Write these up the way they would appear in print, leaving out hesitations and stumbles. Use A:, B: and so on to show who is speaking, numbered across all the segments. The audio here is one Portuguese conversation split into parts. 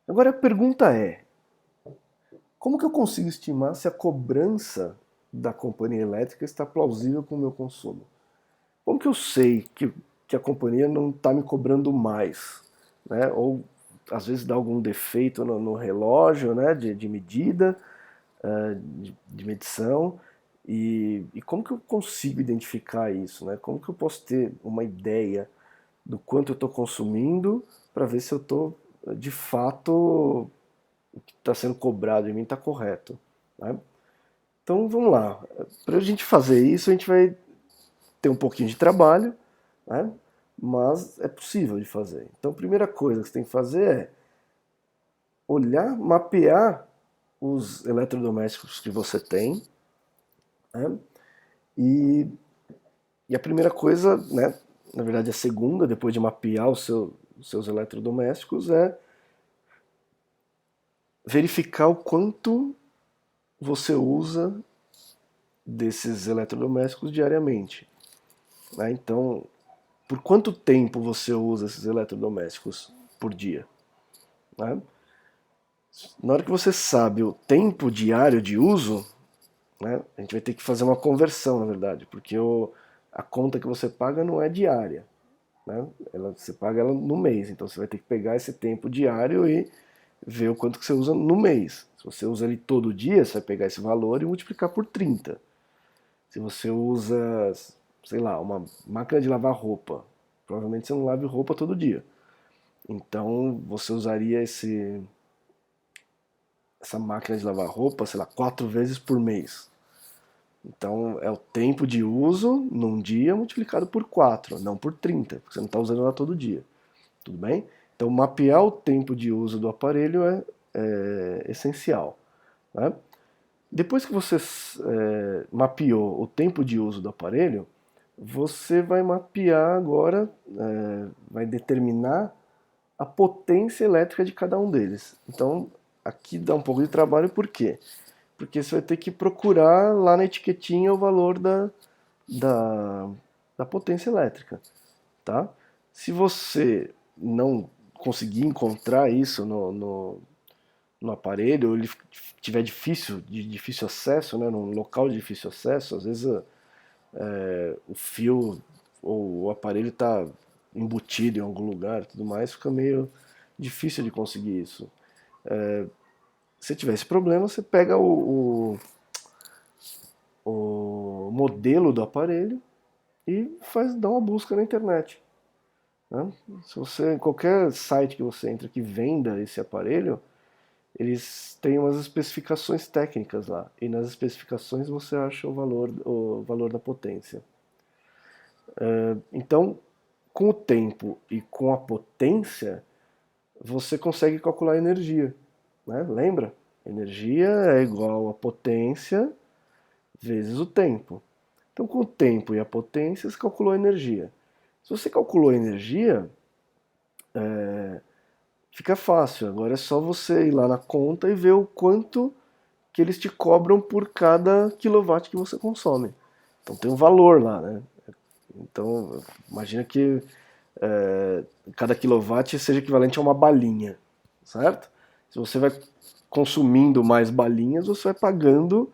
A: Agora a pergunta é, como que eu consigo estimar se a cobrança da companhia elétrica está plausível com o meu consumo? Como que eu sei que a companhia não está me cobrando mais? Né? Ou às vezes dá algum defeito no relógio, né? de medida, de medição. E como que eu consigo identificar isso? Né? Como que eu posso ter uma ideia do quanto eu estou consumindo para ver se eu estou, de fato, o que está sendo cobrado de mim está correto. Né? Então vamos lá. Para a gente fazer isso, a gente vai ter um pouquinho de trabalho, né? Mas é possível de fazer. Então a primeira coisa que você tem que fazer é olhar, mapear os eletrodomésticos que você tem, né? E, e a primeira coisa, né, na verdade a segunda, depois de mapear os seus eletrodomésticos, é verificar o quanto você usa desses eletrodomésticos diariamente. Né? Então, por quanto tempo você usa esses eletrodomésticos por dia? Né? Na hora que você sabe o tempo diário de uso, né, a gente vai ter que fazer uma conversão, na verdade, porque a conta que você paga não é diária. Né? Você paga ela no mês, então você vai ter que pegar esse tempo diário e ver o quanto que você usa no mês. Se você usa ele todo dia, você vai pegar esse valor e multiplicar por 30. Se você usa, sei lá, uma máquina de lavar roupa, provavelmente você não lava roupa todo dia. Então você usaria essa máquina de lavar roupa, sei lá, 4 vezes por mês. Então é o tempo de uso num dia multiplicado por 4, não por 30, porque você não está usando ela todo dia. Tudo bem? Então mapear o tempo de uso do aparelho é essencial. Né? Depois que você mapeou o tempo de uso do aparelho, você vai mapear agora, vai determinar a potência elétrica de cada um deles. Então, aqui dá um pouco de trabalho, por quê? Porque você vai ter que procurar lá na etiquetinha o valor da, da potência elétrica, tá? Se você não conseguir encontrar isso no aparelho, ou ele tiver de difícil acesso, né, num local de difícil acesso, às vezes o fio ou o aparelho está embutido em algum lugar, tudo mais, fica meio difícil de conseguir isso. Se tiver esse problema, você pega o modelo do aparelho e dá uma busca na internet. Né? Se você, qualquer site que você entra que venda esse aparelho, eles têm umas especificações técnicas lá. E nas especificações você acha o valor da potência. Então, com o tempo e com a potência, você consegue calcular a energia. Né? Lembra? Energia é igual a potência vezes o tempo. Então, com o tempo e a potência, você calculou a energia. Se você calculou a energia, fica fácil. Agora é só você ir lá na conta e ver o quanto que eles te cobram por cada quilowatt que você consome. Então tem um valor lá, né? Então imagina que cada quilowatt seja equivalente a uma balinha, certo? Se você vai consumindo mais balinhas, você vai pagando,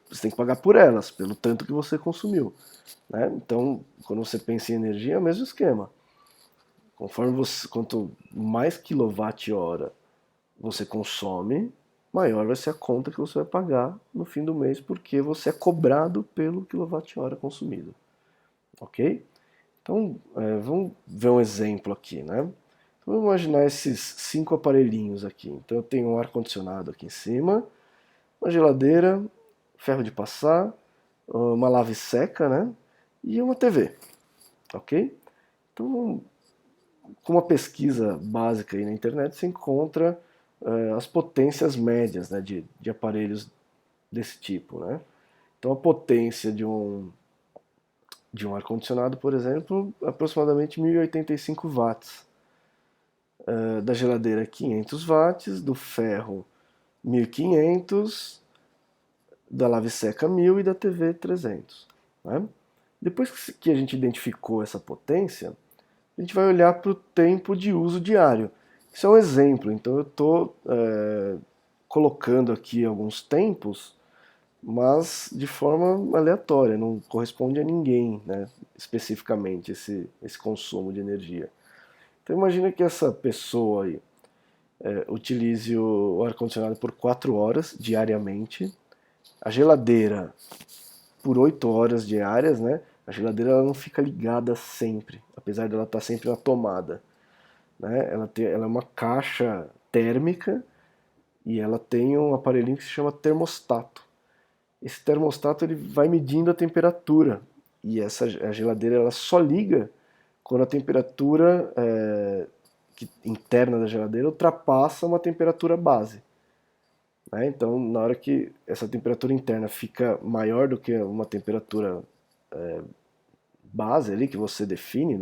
A: você tem que pagar por elas, pelo tanto que você consumiu. Né? Então, quando você pensa em energia, é o mesmo esquema. Quanto mais quilowatt-hora você consome, maior vai ser a conta que você vai pagar no fim do mês, porque você é cobrado pelo quilowatt-hora consumido. Ok? Então, vamos ver um exemplo aqui, né? Então, vamos imaginar esses 5 aparelhinhos aqui. Então, eu tenho um ar-condicionado aqui em cima, uma geladeira, ferro de passar, uma lave seca, né? E uma TV, ok? Então, com uma pesquisa básica aí na internet, você encontra as potências médias, né, de aparelhos desse tipo. Né? Então, a potência de um ar-condicionado, por exemplo, é aproximadamente 1085 watts. Da geladeira, 500 watts, do ferro, 1500, da lave seca, 1000 e da TV, 300. Né? Depois que a gente identificou essa potência, a gente vai olhar para o tempo de uso diário. Isso é um exemplo, então eu estou colocando aqui alguns tempos, mas de forma aleatória, não corresponde a ninguém, né, especificamente esse consumo de energia. Então imagina que essa pessoa aí utilize o ar-condicionado por 4 horas diariamente, a geladeira por 8 horas diárias, né? A geladeira ela não fica ligada sempre, apesar dela estar sempre na tomada, né? Ela é uma caixa térmica e ela tem um aparelhinho que se chama termostato. Esse termostato ele vai medindo a temperatura e a geladeira ela só liga quando a temperatura interna da geladeira ultrapassa uma temperatura base. Né? Então, na hora que essa temperatura interna fica maior do que uma temperatura base ali que você define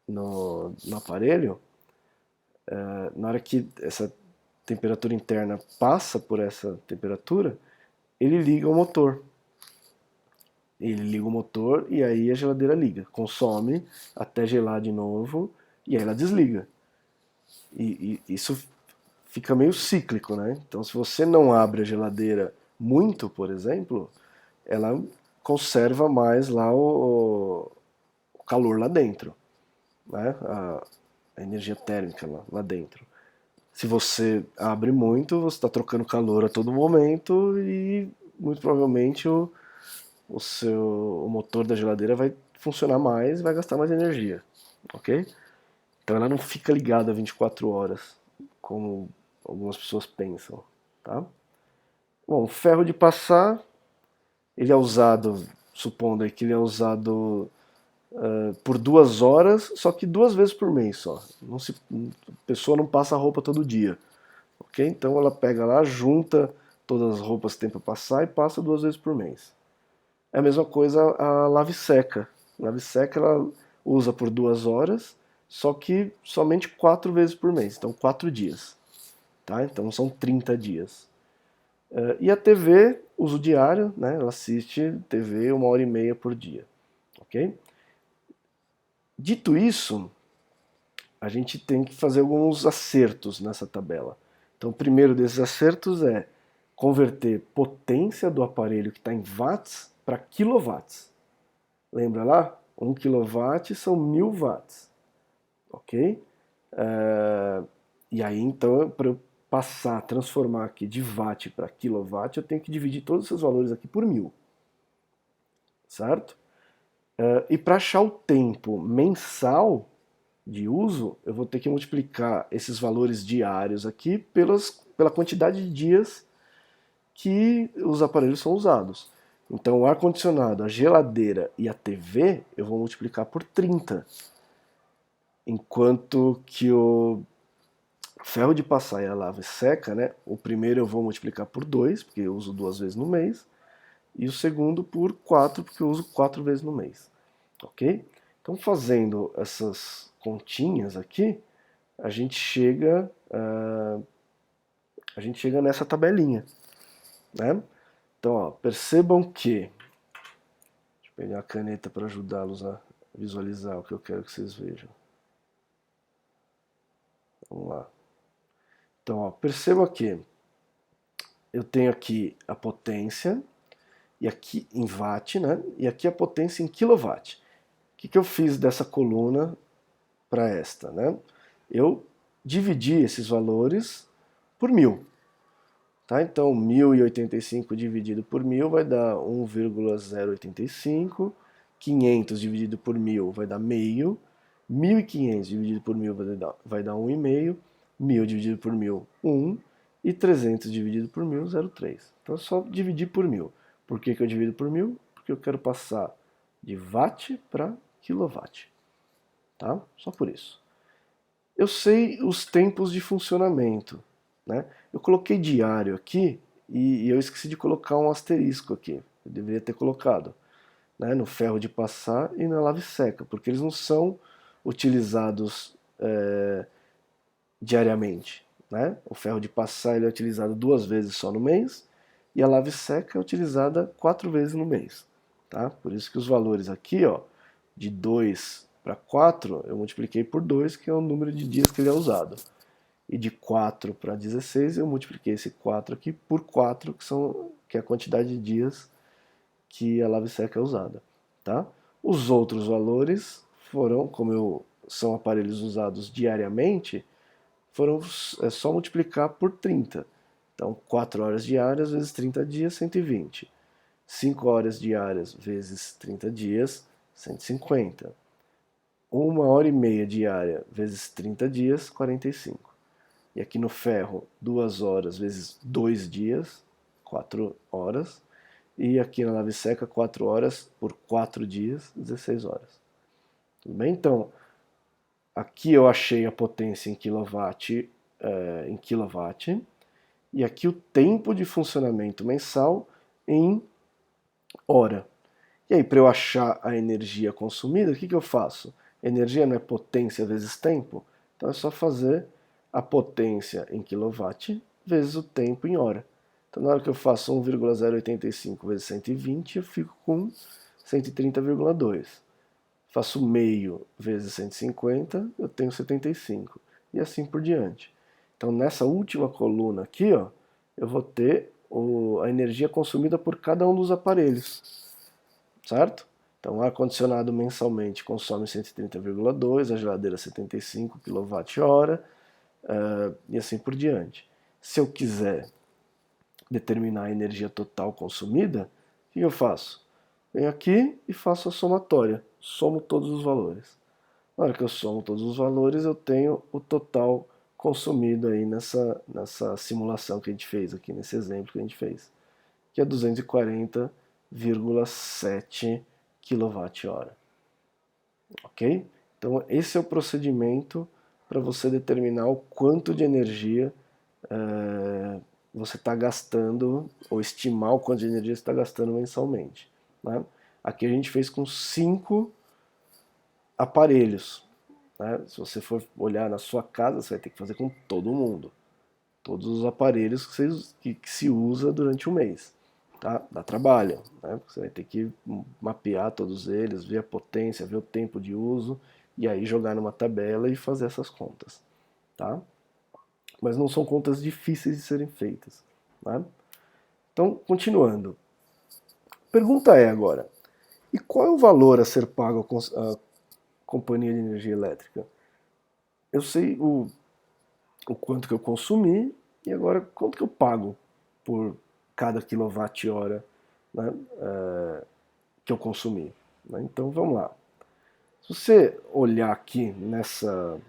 A: no aparelho, na hora que essa temperatura interna passa por essa temperatura, ele liga o motor. Ele liga o motor e aí a geladeira liga, consome até gelar de novo e aí ela desliga. E isso fica meio cíclico, né? Então, se você não abre a geladeira muito, por exemplo, ela conserva mais lá o calor lá dentro, né? A energia térmica lá dentro. Se você abre muito, você está trocando calor a todo momento e muito provavelmente o motor da geladeira vai funcionar mais, vai gastar mais energia, ok? Então ela não fica ligada 24 horas, como algumas pessoas pensam, tá? Bom, o ferro de passar, ele é usado, supondo aí que ele é usado por 2 horas, só que 2 vezes por mês só. A pessoa não passa roupa todo dia, ok? Então ela pega lá, junta todas as roupas que tem para passar e passa 2 vezes por mês. É a mesma coisa a lave-seca. Lave-seca ela usa por 2 horas, só que somente 4 vezes por mês, então 4 dias. Tá? Então são 30 dias. E a TV, uso diário, né? Ela assiste TV 1 hora e meia por dia. Ok? Dito isso, a gente tem que fazer alguns acertos nessa tabela. Então, o primeiro desses acertos é converter potência do aparelho que está em watts para quilowatts. Lembra lá? 1 kW são 1000 watts. Ok? E aí, então, para eu passar, transformar aqui de watt para quilowatt, eu tenho que dividir todos esses valores aqui por 1000. Certo? E para achar o tempo mensal de uso, eu vou ter que multiplicar esses valores diários aqui pela quantidade de dias que os aparelhos são usados. Então, o ar-condicionado, a geladeira e a TV, eu vou multiplicar por 30. Enquanto que o ferro de passar e a lava e seca, né? O primeiro eu vou multiplicar por 2, porque eu uso 2 vezes no mês. E o segundo por 4, porque eu uso 4 vezes no mês. Ok? Então, fazendo essas continhas aqui, a gente chega nessa tabelinha, né? Então, ó, percebam que, deixa eu pegar a caneta para ajudá-los a visualizar o que eu quero que vocês vejam. Vamos lá. Então, ó, perceba que eu tenho aqui a potência e aqui em watt, né? E aqui a potência em quilowatt. O que eu fiz dessa coluna para esta, né? Eu dividi esses valores por 1000. Tá? Então, 1085 dividido por 1000 vai dar 1,085. 500 dividido por 1000 vai dar meio. 1500 dividido por 1000 vai dar 1,5. 1000 dividido por 1000, 1. E 300 dividido por 1000, 0,3. Então é só dividir por 1000. Por que eu divido por 1000? Porque eu quero passar de watt para quilowatt. Tá? Só por isso. Eu sei os tempos de funcionamento, né? Eu coloquei diário aqui e eu esqueci de colocar um asterisco aqui. Eu deveria ter colocado, né? No ferro de passar e na lave seca, porque eles não são utilizados diariamente, né? O ferro de passar ele é utilizado 2 vezes só no mês e a lave seca é utilizada 4 vezes no mês, tá? Por isso que os valores aqui, ó, de 2 para 4, eu multipliquei por 2, que é o número de dias que ele é usado. E de 4 para 16, eu multipliquei esse 4 aqui por 4, que é a quantidade de dias que a lave seca é usada. Tá? Os outros valores foram, são aparelhos usados diariamente, é só multiplicar por 30. Então, 4 horas diárias vezes 30 dias, 120. 5 horas diárias vezes 30 dias, 150. 1 hora e meia diária vezes 30 dias, 45. E aqui no ferro, 2 horas vezes 2 dias, 4 horas. E aqui na lave seca, 4 horas por 4 dias, 16 horas. Tudo bem? Então, aqui eu achei a potência em quilowatt, e aqui o tempo de funcionamento mensal em hora. E aí, para eu achar a energia consumida, o que eu faço? Energia não é potência vezes tempo? Então é só fazer a potência em quilowatt vezes o tempo em hora. Então na hora que eu faço 1,085 vezes 120, eu fico com 130,2. Faço meio vezes 150, eu tenho 75. E assim por diante. Então nessa última coluna aqui, ó, eu vou ter a energia consumida por cada um dos aparelhos. Certo? Então, o ar-condicionado mensalmente consome 130,2, a geladeira 75 kWh, e assim por diante. Se eu quiser determinar a energia total consumida, o que eu faço? Venho aqui e faço a somatória, somo todos os valores. Na hora que eu somo todos os valores, eu tenho o total consumido aí nessa simulação que a gente fez aqui, nesse exemplo que a gente fez, que é 240,7 kWh. Ok? Então, esse é o procedimento para você determinar o quanto de energia você está gastando, ou estimar o quanto de energia você está gastando mensalmente. Né? Aqui a gente fez com 5 aparelhos. Né? Se você for olhar na sua casa, você vai ter que fazer com todo mundo. Todos os aparelhos que se usa durante o mês. Tá? Dá trabalho, né? Você vai ter que mapear todos eles, ver a potência, ver o tempo de uso, e aí jogar numa tabela e fazer essas contas. Tá? Mas não são contas difíceis de serem feitas. Né? Então, continuando. Pergunta é agora, e qual é o valor a ser pago à companhia de energia elétrica? Eu sei o quanto que eu consumi, e agora quanto que eu pago por cada quilowatt-hora, né, que eu consumi. Né? Então vamos lá. Se você olhar aqui nessa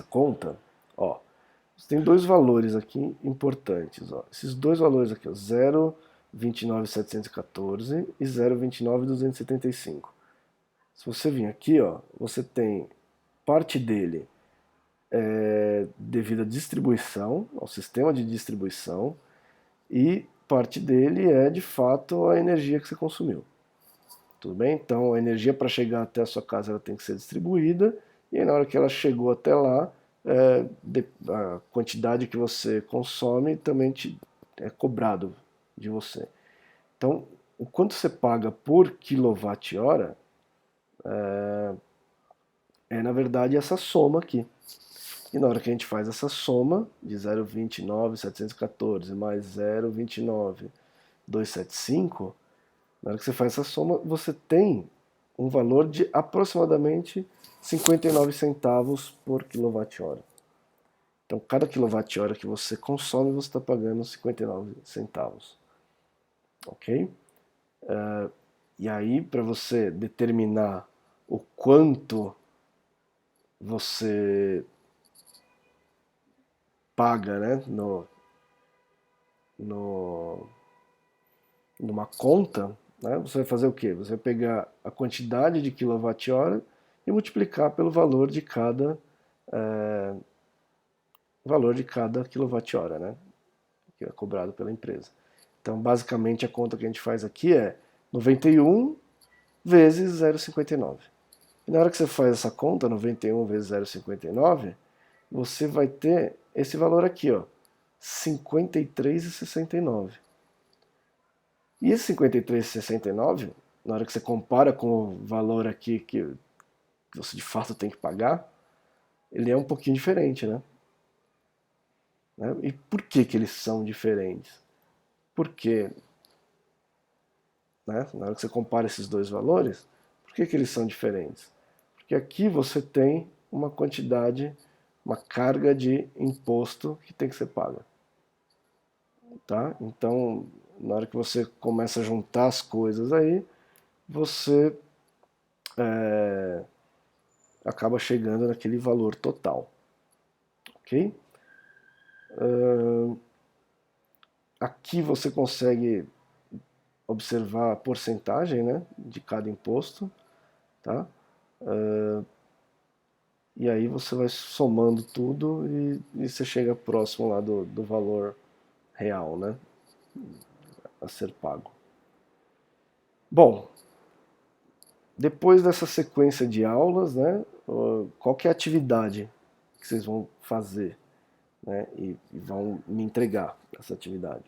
A: conta, ó, você tem dois valores aqui importantes. Ó. Esses dois valores aqui, ó, 0,29714 e 0,29275. Se você vir aqui, ó, você tem parte dele devido à distribuição, ao sistema de distribuição, e parte dele é de fato a energia que você consumiu. Tudo bem? Então a energia para chegar até a sua casa ela tem que ser distribuída, e aí, na hora que ela chegou até lá, a quantidade que você consome também é cobrado de você. Então, o quanto você paga por quilowatt-hora na verdade essa soma aqui. E na hora que a gente faz essa soma de 0,29714 mais 0,29275, na hora que você faz essa soma, você tem um valor de aproximadamente 59 centavos por quilowatt-hora. Então, cada quilowatt-hora que você consome, você está pagando 59 centavos. Ok? E aí, para você determinar o quanto você paga, né, numa conta, né, você vai fazer o quê? Você vai pegar a quantidade de quilowatt-hora e multiplicar pelo valor de cada quilowatt-hora, né, que é cobrado pela empresa. Então, basicamente, a conta que a gente faz aqui é 91 vezes 0,59. E na hora que você faz essa conta, 91 vezes 0,59, você vai ter esse valor aqui, ó, 53,69. E esse 53,69, na hora que você compara com o valor aqui que você de fato tem que pagar, ele é um pouquinho diferente, né? E por que que eles são diferentes? Porque, né, na hora que você compara esses dois valores, por que que eles são diferentes? Porque aqui você tem uma quantidade, uma carga de imposto que tem que ser paga. Tá? Então, na hora que você começa a juntar as coisas aí, você acaba chegando naquele valor total. Ok? Aqui você consegue observar a porcentagem, né, de cada imposto, tá? E aí você vai somando tudo e você chega próximo lá do valor real, né, a ser pago. Bom, depois dessa sequência de aulas, né, qual que é a atividade que vocês vão fazer, né, e vão me entregar essa atividade?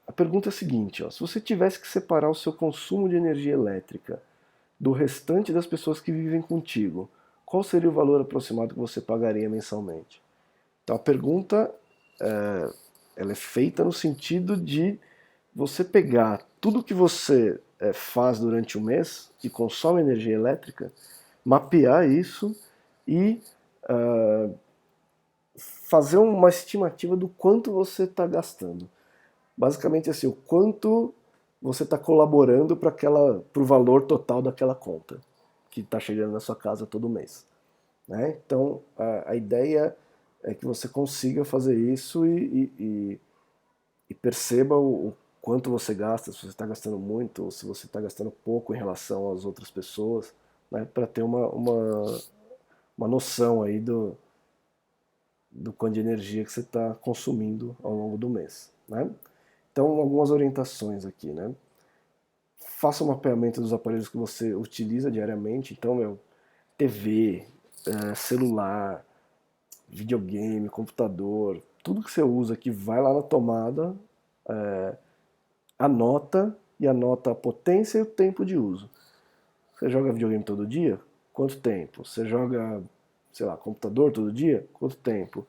A: A pergunta é a seguinte, ó, se você tivesse que separar o seu consumo de energia elétrica do restante das pessoas que vivem contigo, qual seria o valor aproximado que você pagaria mensalmente? Então a pergunta ela é feita no sentido de você pegar tudo que você faz durante o mês e consome energia elétrica, mapear isso e fazer uma estimativa do quanto você está gastando. Basicamente assim, o quanto você está colaborando para o valor total daquela conta que está chegando na sua casa todo mês. Né? Então a ideia é que você consiga fazer isso e perceba o quanto você gasta, se você está gastando muito ou se você está gastando pouco em relação às outras pessoas, né? Para ter uma noção aí do quanto de energia que você está consumindo ao longo do mês. Né? Então, algumas orientações aqui. Né? Faça um mapeamento dos aparelhos que você utiliza diariamente. Então, TV, celular, videogame, computador, tudo que você usa que vai lá na tomada, anota e anota a potência e o tempo de uso. Você joga videogame todo dia? Quanto tempo? Você joga, sei lá, computador todo dia? Quanto tempo?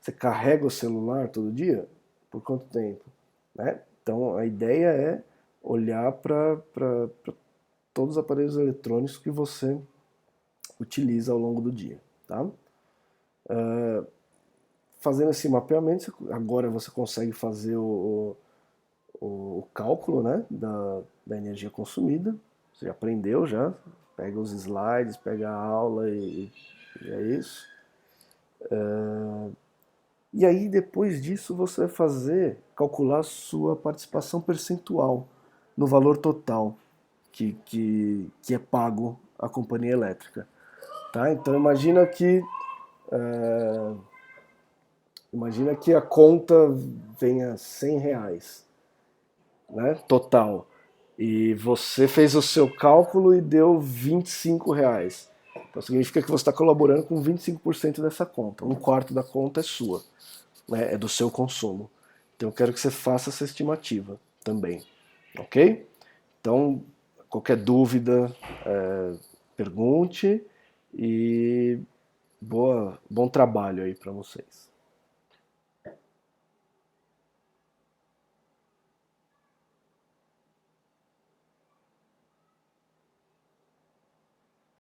A: Você carrega o celular todo dia? Por quanto tempo? Né? Então a ideia é olhar para todos os aparelhos eletrônicos que você utiliza ao longo do dia. Tá? Fazendo esse mapeamento, agora você consegue fazer o cálculo, né, da energia consumida. Você aprendeu já, pega os slides, pega a aula e é isso. E aí depois disso você vai calcular a sua participação percentual no valor total que é pago à companhia elétrica. Tá? Então imagina que a conta venha R$ 100, né, total. E você fez o seu cálculo e deu R$ 25. Então significa que você está colaborando com 25% dessa conta. Um quarto da conta é sua, né, é do seu consumo. Então eu quero que você faça essa estimativa também, ok? Então, qualquer dúvida, pergunte e bom trabalho aí para vocês.